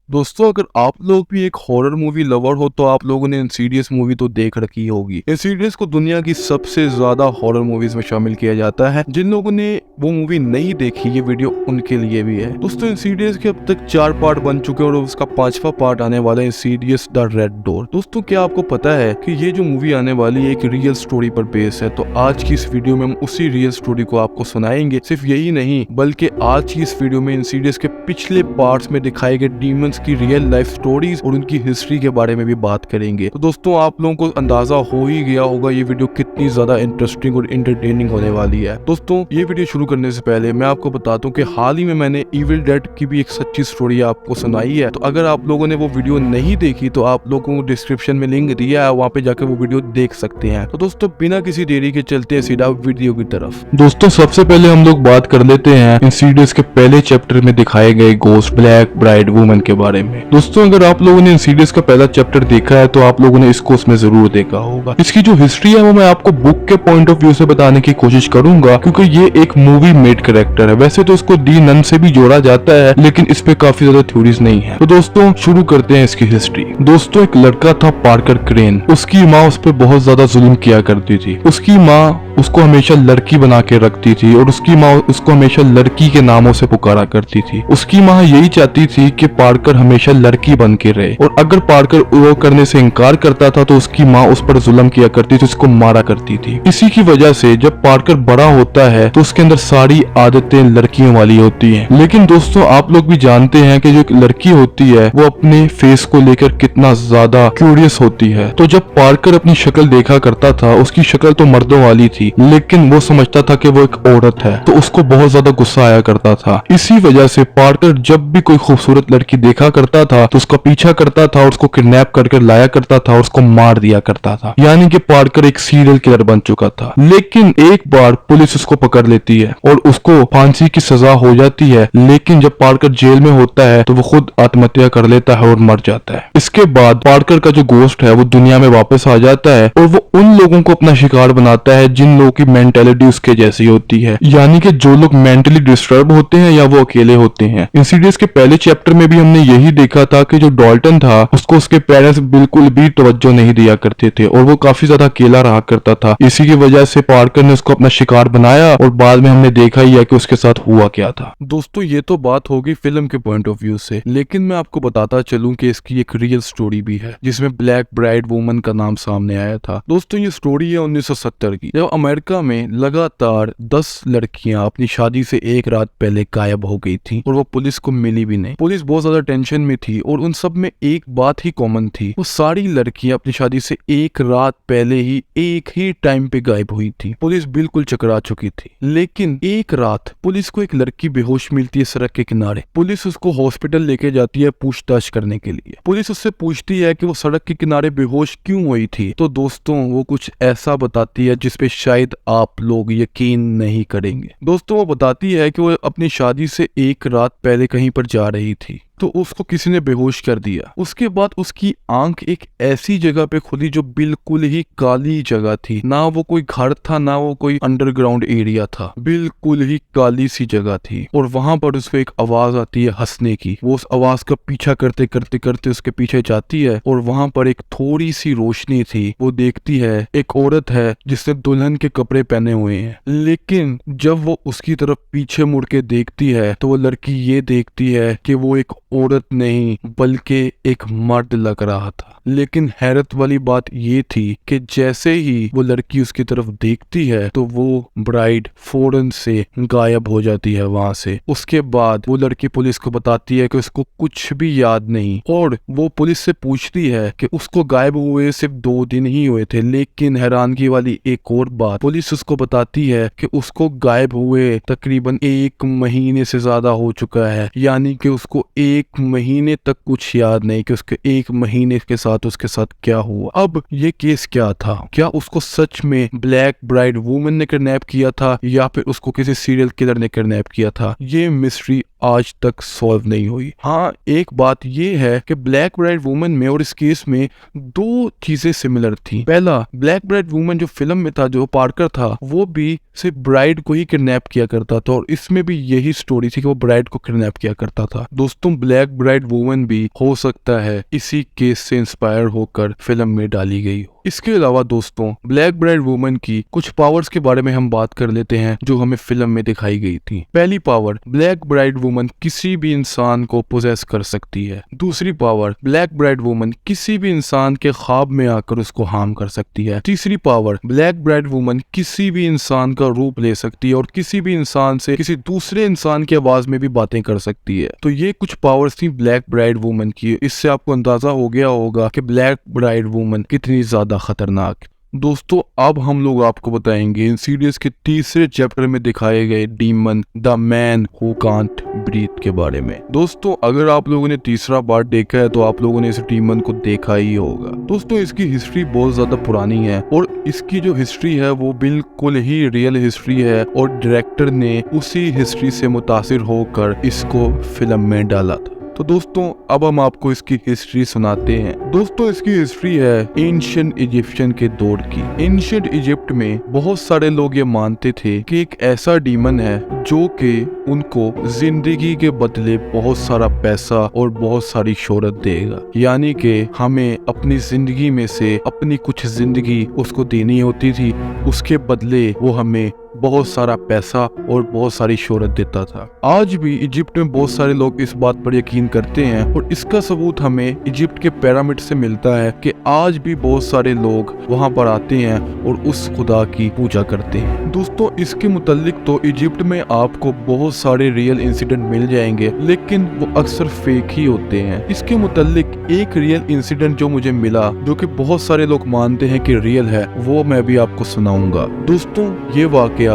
दोस्तों, अगर आप लोग भी एक हॉरर मूवी लवर हो तो आप लोगों ने इंसीडियस मूवी तो देख रखी होगी। इंसीडियस को दुनिया की सबसे ज्यादा हॉरर मूवीज में शामिल किया जाता है। जिन लोगों ने वो मूवी नहीं देखी, ये वीडियो उनके लिए भी है। दोस्तों, इंसीडियस के अब तक 4 पार्ट बन चुके हैं और उसका 5वां पार्ट आने वाला है, इंसीडियस द रेड डोर। दोस्तों, क्या आपको पता है कि ये जो मूवी आने वाली है एक रियल स्टोरी पर बेस है? तो आज की इस वीडियो में हम उसी रियल स्टोरी को आपको सुनाएंगे। सिर्फ यही नहीं, बल्कि आज की इस वीडियो में इंसीडियस के पिछले पार्ट्स में दिखाए गए डीमंस की रियल लाइफ स्टोरीज और उनकी हिस्ट्री के बारे में भी बात करेंगे। तो दोस्तों, आप लोगों को अंदाजा हो ही गया होगा ये वीडियो कितनी ज्यादा इंटरेस्टिंग और एंटरटेनिंग होने वाली है। दोस्तों, ये वीडियो शुरू करने से पहले मैं आपको बताता हूँ कि हाल ही में मैंने इविल डेड की भी एक सच्ची स्टोरी आपको सुनाई है। तो अगर आप लोगों ने वो वीडियो नहीं देखी तो आप लोगों को डिस्क्रिप्शन में लिंक दिया है, वहाँ पे जाकर वो वीडियो देख सकते हैं। तो दोस्तों, बिना किसी देरी के चलते हैं सीधा वीडियो की तरफ। दोस्तों, सबसे पहले हम लोग बात कर लेते हैं इंसीडियस के पहले चैप्टर में दिखाए गए गोस्ट ब्लैक ब्राइड वुमन के बारे में। दोस्तों, अगर आप लोगों ने इंसीडियस का पहला चैप्टर देखा है तो आप लोगों ने इसको उसमें जरूर देखा होगा। इसकी जो हिस्ट्री है वो मैं आपको बुक के पॉइंट ऑफ व्यू से बताने की कोशिश करूंगा, क्योंकि ये एक मूवी मेड कैरेक्टर है। वैसे तो इसको डी नन से भी जोड़ा जाता है, लेकिन इस पे काफी ज्यादा थ्योरीज नहीं है। तो दोस्तों, शुरू करते हैं इसकी हिस्ट्री। दोस्तों, एक लड़का था पार्कर क्रेन। उसकी माँ उस पर बहुत ज्यादा जुल्म किया करती थी। उसकी माँ उसको हमेशा लड़की बना के रखती थी और उसकी माँ उसको हमेशा लड़की के नामों से पुकारा करती थी। उसकी माँ यही चाहती थी कि पार्कर हमेशा लड़की बन के रहे, और अगर पार्कर वो करने से इनकार करता था तो उसकी माँ उस पर जुल्म किया करती थी, उसको मारा करती थी। इसी की वजह से जब पार्कर बड़ा होता है तो उसके अंदर सारी आदतें लड़कियों वाली होती हैं। लेकिन दोस्तों, आप लोग भी जानते हैं कि जो एक लड़की होती है वो अपने फेस को लेकर कितना ज्यादा क्यूरियस होती है। तो जब पार्कर अपनी शक्ल देखा करता था, उसकी शक्ल तो मर्दों वाली थी, लेकिन वो समझता था कि वो एक औरत है, तो उसको बहुत ज्यादा गुस्सा आया करता था। इसी वजह से पार्कर जब भी कोई खूबसूरत लड़की देखा करता था तो उसका पीछा करता था और उसको किडनैप करके लाया करता था और उसको मार दिया करता था। यानी कि पार्कर एक सीरियल किलर बन चुका था। लेकिन एक बार पुलिस उसको पकड़ लेती है और उसको फांसी की सजा हो जाती है। लेकिन जब पार्कर जेल में होता है तो वो खुद आत्महत्या कर लेता है और मर जाता है। इसके बाद पार्कर का जो गोस्ट है वो दुनिया में वापस आ जाता है और वो उन लोगों को अपना शिकार बनाता है जिन लोगों की मेंटेलिटी उसके जैसी होती है, यानी कि जो लोग मेंटली डिस्टर्ब होते हैं या वो अकेले होते हैं। इंसीडियस के पहले चैप्टर में भी हमने यही देखा था कि जो डॉल्टन था उसको उसके पेरेंट्स बिल्कुल भी तवज्जो नहीं दिया करते थे और वो काफी ज्यादा अकेला रहा करता था। इसी की वजह से पार्कर ने उसको अपना शिकार बनाया और बाद में हमने देखा ही है कि उसके साथ हुआ क्या था। दोस्तों, ये तो बात होगी फिल्म के पॉइंट ऑफ व्यू से, लेकिन मैं आपको बताता चलूं कि इसकी एक रियल स्टोरी भी है जिसमें ब्लैक ब्राइड वुमन का नाम सामने आया था। दोस्तों, ये स्टोरी है 1970 की, जब अमेरिका में लगातार 10 लड़कियां अपनी शादी से एक रात पहले गायब हो गई थी और वो पुलिस को मिली भी नहीं। पुलिस बहुत ज्यादा टेंशन में थी और उन सब में एक बात ही कॉमन थी, वो सारी लड़कियां अपनी शादी से एक रात पहले ही एक ही टाइम पे गायब हुई थी। पुलिस बिल्कुल चकरा चुकी थी। लेकिन एक रात पुलिस को एक लड़की बेहोश मिलती है सड़क के किनारे। पुलिस उसको हॉस्पिटल लेके जाती है पूछताछ करने के लिए। पुलिस उससे पूछती है कि वो सड़क के किनारे बेहोश क्यों हुई थी। तो दोस्तों, वो कुछ ऐसा बताती है जिसपे शायद आप लोग यकीन नहीं करेंगे। दोस्तों, वो बताती है कि वो अपनी शादी से एक रात पहले कहीं पर जा रही थी तो उसको किसी ने बेहोश कर दिया। उसके बाद उसकी आंख एक ऐसी जगह पे खुली जो बिल्कुल ही काली जगह थी। ना वो कोई घर था, ना वो कोई अंडरग्राउंड एरिया था, बिल्कुल ही काली सी जगह थी। और वहां पर उसको एक आवाज आती है हंसने की। वो उस आवाज का पीछा करते करते करते उसके पीछे जाती है और वहां पर एक थोड़ी सी रोशनी थी। वो देखती है एक औरत है जिसने दुल्हन के कपड़े पहने हुए हैं। लेकिन जब वो उसकी तरफ पीछे मुड़ के देखती है तो वो लड़की ये देखती है कि वो एक औरत नहीं बल्कि एक मर्द लग रहा था। लेकिन हैरत वाली बात ये थी कि जैसे ही वो लड़की उसकी तरफ देखती है तो वो ब्राइड फौरन से गायब हो जाती है वहां से। उसके बाद वो लड़की पुलिस को बताती है कि उसको कुछ भी याद नहीं, और वो पुलिस से पूछती है कि उसको गायब हुए सिर्फ 2 दिन ही हुए थे। लेकिन हैरानगी वाली एक और बात, पुलिस उसको बताती है कि उसको गायब हुए तकरीबन 1 महीने से ज्यादा हो चुका है, यानी कि उसको 1 महीने तक कुछ याद नहीं कि उसके 1 महीने के साथ उसके साथ क्या हुआ। अब ये केस क्या था? क्या उसको सच में ब्लैक ब्राइड वुमन ने किडनैप किया था या फिर उसको किसी सीरियल किलर ने किडनैप किया था? ये मिस्ट्री आज तक सॉल्व नहीं हुई। हाँ, एक बात ये है कि ब्लैक ब्राइड वुमन में और इस केस में दो चीजें सिमिलर थी। पहला, ब्लैक ब्राइड वुमन जो फिल्म में था, जो पार्कर था, वो भी सिर्फ ब्राइड को ही किडनैप किया करता था और इसमें भी यही स्टोरी थी कि वो ब्राइड को किडनैप किया करता था। दोस्तों, ब्लैक ब्राइड वुमन भी हो सकता है इसी केस से इंस्पायर होकर फिल्म में डाली गई हो। इसके अलावा दोस्तों, ब्लैक ब्राइड वुमन की कुछ पावर्स के बारे में हम बात कर लेते हैं जो हमें फिल्म में दिखाई गई थी। पहली पावर, ब्लैक ब्राइड वुमन किसी भी इंसान को पोजेस कर सकती है। दूसरी पावर, ब्लैक ब्राइड वुमन किसी भी इंसान के ख्वाब में आकर उसको हार्म कर सकती है। तीसरी पावर, ब्लैक ब्राइड वुमन किसी भी इंसान का रूप ले सकती है और किसी भी इंसान से किसी दूसरे इंसान की आवाज में भी बातें कर सकती है। तो ये कुछ पावर्स थी ब्लैक ब्राइड वुमन की। इससे आपको अंदाजा हो गया होगा कि ब्लैक ब्राइड वुमन कितनी ज्यादा खतरनाक। दोस्तों, अब हम लोग आपको बताएंगे इंसीडियस के तीसरे चैप्टर में दिखाए गए demon the man who can't breathe के बारे में। दोस्तों, अगर आप लोगों ने तीसरा पार्ट देखा है तो आप लोगों ने इस डीमन को देखा ही होगा। दोस्तों, इसकी हिस्ट्री बहुत ज्यादा पुरानी है और इसकी जो हिस्ट्री है वो बिल्कुल ही रियल हिस्ट्री है और डायरेक्टर ने उसी हिस्ट्री से मुतासिर होकर इसको फिल्म में डाला था। तो दोस्तों, अब हम आपको इसकी हिस्ट्री सुनाते हैं। दोस्तों, इसकी हिस्ट्री है एंशिएंट इजिप्शियन के दौर की। एंशिएंट इजिप्ट में बहुत सारे लोग ये मानते थे कि एक ऐसा डीमन है जो कि उनको जिंदगी के बदले बहुत सारा पैसा और बहुत सारी शोहरत देगा। यानी कि हमें अपनी जिंदगी में से अपनी कुछ जिंदगी उसको देनी होती थी, उसके बदले वो हमें बहुत सारा पैसा और बहुत सारी शोहरत देता था। आज भी इजिप्ट में बहुत सारे लोग इस बात पर यकीन करते हैं और इसका सबूत हमें इजिप्ट के पिरामिड से मिलता है कि आज भी बहुत सारे लोग वहां पर आते हैं और उस खुदा की पूजा करते हैं। दोस्तों, इसके मुतालिक तो इजिप्ट में आपको बहुत सारे रियल इंसिडेंट मिल जाएंगे, लेकिन वो अक्सर फेक ही होते हैं। इसके मुतालिक एक रियल इंसिडेंट जो मुझे मिला, जो कि बहुत सारे लोग मानते हैं कि रियल है, वो मैं भी आपको सुनाऊंगा। दोस्तों, ये वाकया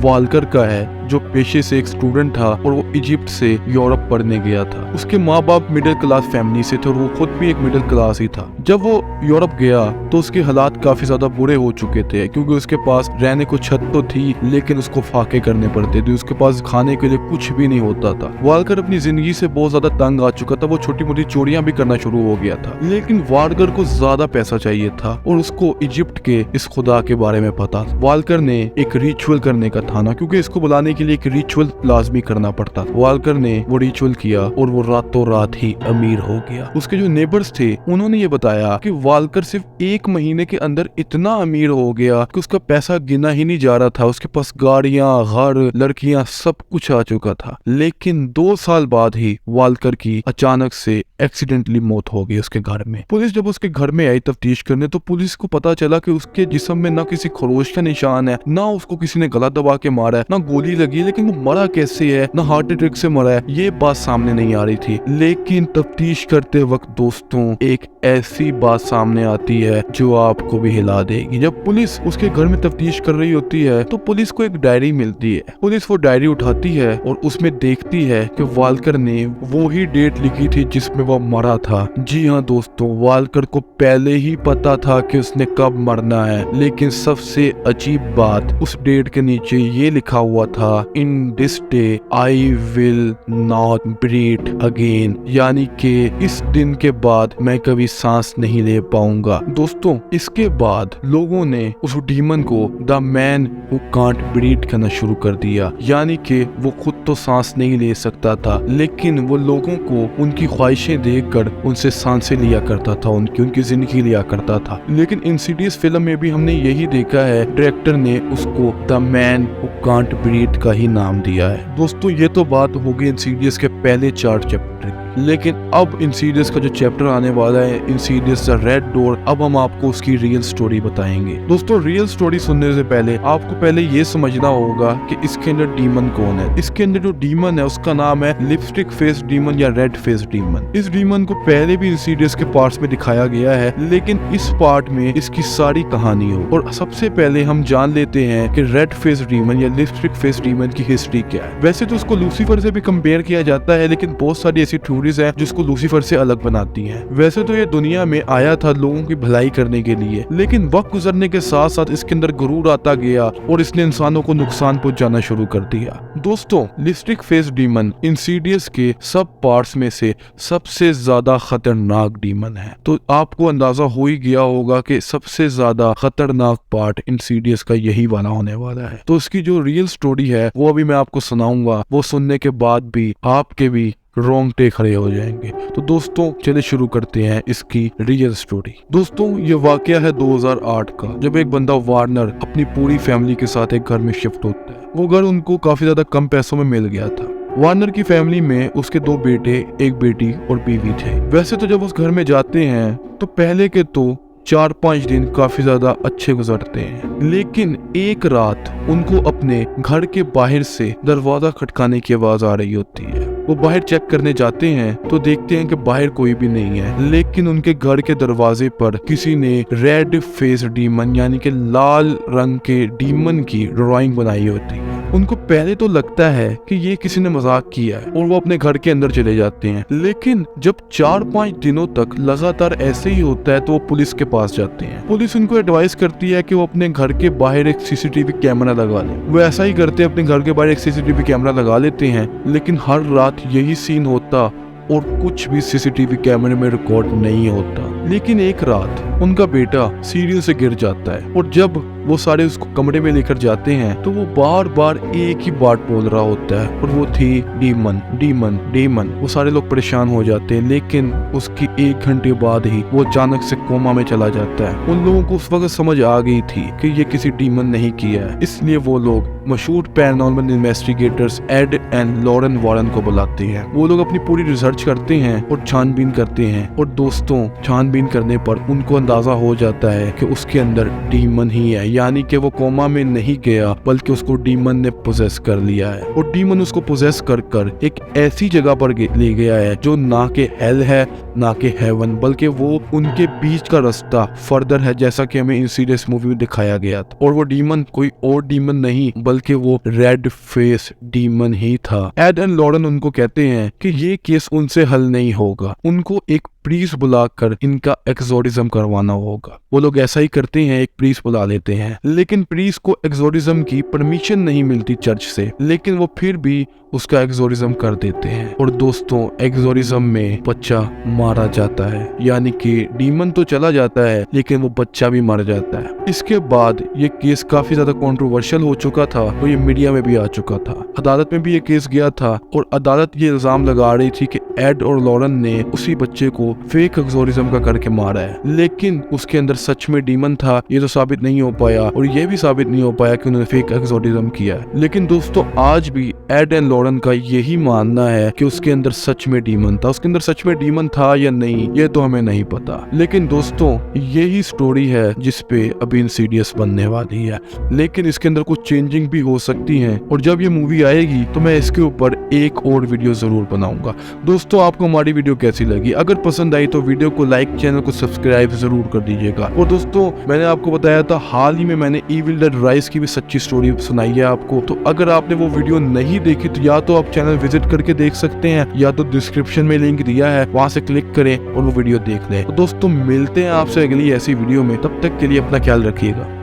वाल्कर का है, जो पेशे से एक स्टूडेंट था और वो इजिप्ट से यूरोप पढ़ने गया था। उसके माँ बाप मिडिल क्लास फैमिली से थे और वो खुद भी एक मिडिल क्लास ही था। जब वो यूरोप गया तो उसके हालात काफी ज्यादा बुरे हो चुके थे, क्योंकि उसके पास रहने को छत तो थी लेकिन उसको फाके करने पड़ते थे। उसके पास खाने के लिए कुछ भी नहीं होता था। वाल्कर अपनी जिंदगी से बहुत ज्यादा तंग आ चुका था। वो छोटी मोटी चोरियां भी करना शुरू हो गया था, लेकिन वाल्कर को ज्यादा पैसा चाहिए था और उसको इजिप्ट के इस खुदा के बारे में पता था। वाल्कर ने एक रिचुअल करने का ठाना, क्योंकि इसको बुलाने के लिए एक रिचुअल लाजमी करना पड़ता था। वाल्कर ने वो रिचुअल किया और वो रातों रात ही अमीर हो गया। उसके जो नेबर्स थे उन्होंने ये बताया कि वाल्कर सिर्फ 1 महीने के अंदर इतना अमीर हो गया कि उसका पैसा गिना ही नहीं जा रहा था। उसके पास गाड़ियां, घर, लड़कियां, सब कुछ आ चुका था। लेकिन 2 साल बाद ही वाल्कर की अचानक से एक्सीडेंटली मौत हो गई उसके घर में। पुलिस जब उसके घर में आई तफ्तीश करने, तो पुलिस को पता चला कि उसके जिस्म में ना किसी खरोश का निशान है, ना उसको किसी ने गला दबा के मारा है, ना गोली लगी है, लेकिन वो मरा कैसे है, ना हार्ट अटैक से मरा है, ये बात सामने नहीं आ रही थी। लेकिन तफ्तीश करते वक्त दोस्तों, एक ऐसी बात सामने आती है जो आपको भी हिला देगी। जब पुलिस उसके घर में तफ्तीश कर रही होती है तो पुलिस को एक डायरी मिलती है। पुलिस वो डायरी उठाती है और उसमें देखती है कि वाल्कर ने वो ही डेट लिखी थी जिसमें वो मरा था। जी हाँ दोस्तों, वाल्कर को पहले ही पता था कि उसने कब मरना है, लेकिन सबसे अजीब बात, उस डेट के नीचे ये लिखा हुआ था, in this day I will not breathe again, यानी कि इस दिन के बाद मैं कभी सांस नहीं ले पाऊंगा। दोस्तों, इसके बाद लोगों ने उस डीमन को the man who can't breathe कहना शुरू कर दिया, यानी कि वो खुद तो सांस नहीं ले सकता था, लेकिन वो लोगों को उनकी ख्वाहिशें देखकर उनसे सांसें लिया करता था, उनकी जिंदगी लिया करता था। लेकिन इंसीडियस फिल्म में भी हमने यही देखा है, डायरेक्टर ने उसको the man who can't breathe का ही नाम दिया है। दोस्तों, ये तो बात होगी इंसीडियस के पहले 4 चैप्टर की, लेकिन अब इंसीडियस का जो चैप्टर आने वाला है, इंसीडियस द रेड डोर, अब हम आपको उसकी रियल स्टोरी बताएंगे। दोस्तों, रियल स्टोरी सुनने से पहले आपको पहले ये समझना होगा कि इसके अंदर डीमन कौन है। इसके अंदर जो डीमन है उसका नाम है लिपस्टिक फेस डीमन या रेड फेस डीमन। इस डीमन को पहले भी इंसीडियस के पार्ट्स में दिखाया गया है, लेकिन इस पार्ट में इसकी सारी कहानी हो। और सबसे पहले हम जान लेते हैं कि रेड फेस डीमन या लिपस्टिक फेस डीमन की हिस्ट्री क्या है। वैसे तो उसको लूसीफर से भी कंपेयर किया जाता है, लेकिन बहुत सारी ऐसी एक्टिविटीज है जिसको लूसीफर से अलग बनाती हैं। वैसे तो ये दुनिया में आया था लोगों की भलाई करने के लिए, लेकिन वक्त गुजरने के साथ साथ इसके अंदर गुरूर आता गया और इसने इंसानों को नुकसान पहुंचाना शुरू कर दिया। दोस्तों, लिस्टिक फेस डीमन इंसीडियस के सब पार्ट्स में से सबसे ज्यादा खतरनाक डीमन है। तो आपको अंदाजा हो ही गया होगा कि सबसे ज्यादा खतरनाक पार्ट इंसीडियस का यही वाला होने वाला है। तो इसकी जो रियल स्टोरी है वो अभी मैं आपको सुनाऊंगा। वो सुनने के बाद भी आपके भी रोंगटे खड़े हो जाएंगे। तो दोस्तों चलिए शुरू करते हैं इसकी रियल स्टोरी। दोस्तों, ये वाकया है 2008 का, जब एक बंदा वार्नर अपनी पूरी फैमिली के साथ एक घर में शिफ्ट होता है। वो घर उनको काफी ज्यादा कम पैसों में मिल गया था। वार्नर की फैमिली में उसके 2 बेटे, एक बेटी और बीवी थे। वैसे तो जब उस घर में जाते हैं तो पहले के तो 4-5 दिन काफी ज्यादा अच्छे गुजरते हैं, लेकिन एक रात उनको अपने घर के बाहर से दरवाजा खटकाने की आवाज आ रही होती है। वो बाहर चेक करने जाते हैं तो देखते हैं कि बाहर कोई भी नहीं है, लेकिन उनके घर के दरवाजे पर किसी ने रेड फेस डीमन यानी कि लाल रंग के डीमन की ड्राइंग बनाई होती है। उनको पहले तो लगता है कि ये किसी ने मजाक किया है और वो अपने घर के अंदर चले जाते हैं, लेकिन जब 4-5 दिनों तक लगातार ऐसे ही होता है तो वो पुलिस के पास जाते हैं। पुलिस उनको एडवाइस करती है कि वो अपने घर के बाहर एक सीसीटीवी कैमरा लगा ले। वो ऐसा ही करते हैं, अपने घर के बाहर एक सीसीटीवी कैमरा लगा लेते हैं, लेकिन हर रात यही सीन होता और कुछ भी सीसीटीवी कैमरे में रिकॉर्ड नहीं होता। लेकिन एक रात उनका बेटा सीढ़ियों से गिर जाता है और जब वो सारे उसको कमरे में लेकर जाते हैं तो वो बार बार एक ही बात बोल रहा होता है और वो थी डीमन डीमन डीमन। वो सारे लोग परेशान हो जाते हैं, लेकिन उसकी 1 घंटे बाद ही वो अचानक से कोमा में चला जाता है। उन लोगों को उस वक्त समझ आ गई थी कि ये किसी डीमन नहीं किया है, इसलिए वो लोग मशहूर paranormal investigators Ed and Lorraine Warren को बुलाते हैं। वो लोग अपनी पूरी रिसर्च करते हैं और छानबीन करते हैं, और दोस्तों छानबीन करने पर उनको अंदाजा हो जाता है कि उसके अंदर डीमन ही है, यानी कि वो कोमा में नहीं गया बल्कि उसको डीमन ने पोजेस कर लिया है। और डीमन उसको पोजेस कर कर एक ऐसी जगह पर ले गया है जो ना के हेल है ना के हेवन, बल्कि वो उनके बीच का रास्ता फर्दर है, जैसा कि हमें इंसीडियस मूवी में दिखाया गया था। और वो डीमन कोई और डीमन नहीं बल्कि वो रेड फेस डीमन ही था। एड एंड लॉरेन उनको कहते हैं कि ये केस उनसे हल नहीं होगा, उनको एक प्रीस्ट बुलाकर इनका एक्सोरिज्म करवाना होगा। वो लोग ऐसा ही करते हैं, एक प्रीस्ट बुला लेते हैं, लेकिन प्रीस्ट को एक्सोरिज्म की परमिशन नहीं मिलती चर्च से, लेकिन वो फिर भी उसका एक्सोरिज्म कर देते हैं। और दोस्तों एक्सोरिज्म में बच्चा मारा जाता है, यानी कि डीमन तो चला जाता है लेकिन वो बच्चा भी मर जाता है। इसके बाद ये केस काफी ज्यादा कंट्रोवर्शियल हो चुका था और ये मीडिया में भी आ चुका था। अदालत में भी ये केस गया था और अदालत ये इल्जाम लगा रही थी कि एड और लॉरेन ने उसी बच्चे को फेक एक्सोरिज्म का करके मारा है, लेकिन उसके अंदर सच में डीमन था ये तो साबित नहीं हो पाया, और ये भी साबित नहीं हो पाया कि उन्होंने फेक एक्सोरिज्म किया है। लेकिन दोस्तों आज भी एड एंड लॉरेन का यही मानना है कि उसके अंदर सच में डीमन था। उसके अंदर सच में डीमन था या नहीं ये तो हमें नहीं पता, लेकिन दोस्तों यही स्टोरी है जिसपे अभी इंसीडियस बनने वाली है, लेकिन इसके अंदर कुछ चेंजिंग भी हो सकती है। और जब ये मूवी आएगी तो मैं इसके ऊपर एक और वीडियो जरूर बनाऊंगा। दोस्तों आपको हमारी वीडियो कैसी लगी? अगर पसंद आई तो वीडियो को लाइक, चैनल को सब्सक्राइब जरूर कर दीजिएगा। और दोस्तों मैंने आपको बताया था हाल ही में मैंने इविल डेड राइज की भी सच्ची स्टोरी सुनाई है आपको, तो अगर आपने वो वीडियो नहीं देखी तो या तो आप चैनल विजिट करके देख सकते हैं या तो डिस्क्रिप्शन में लिंक दिया है वहां से क्लिक करें और वो वीडियो देख लें। तो दोस्तों मिलते हैं आपसे अगली ऐसी वीडियो में, तब तक के लिए अपना ख्याल रखिएगा।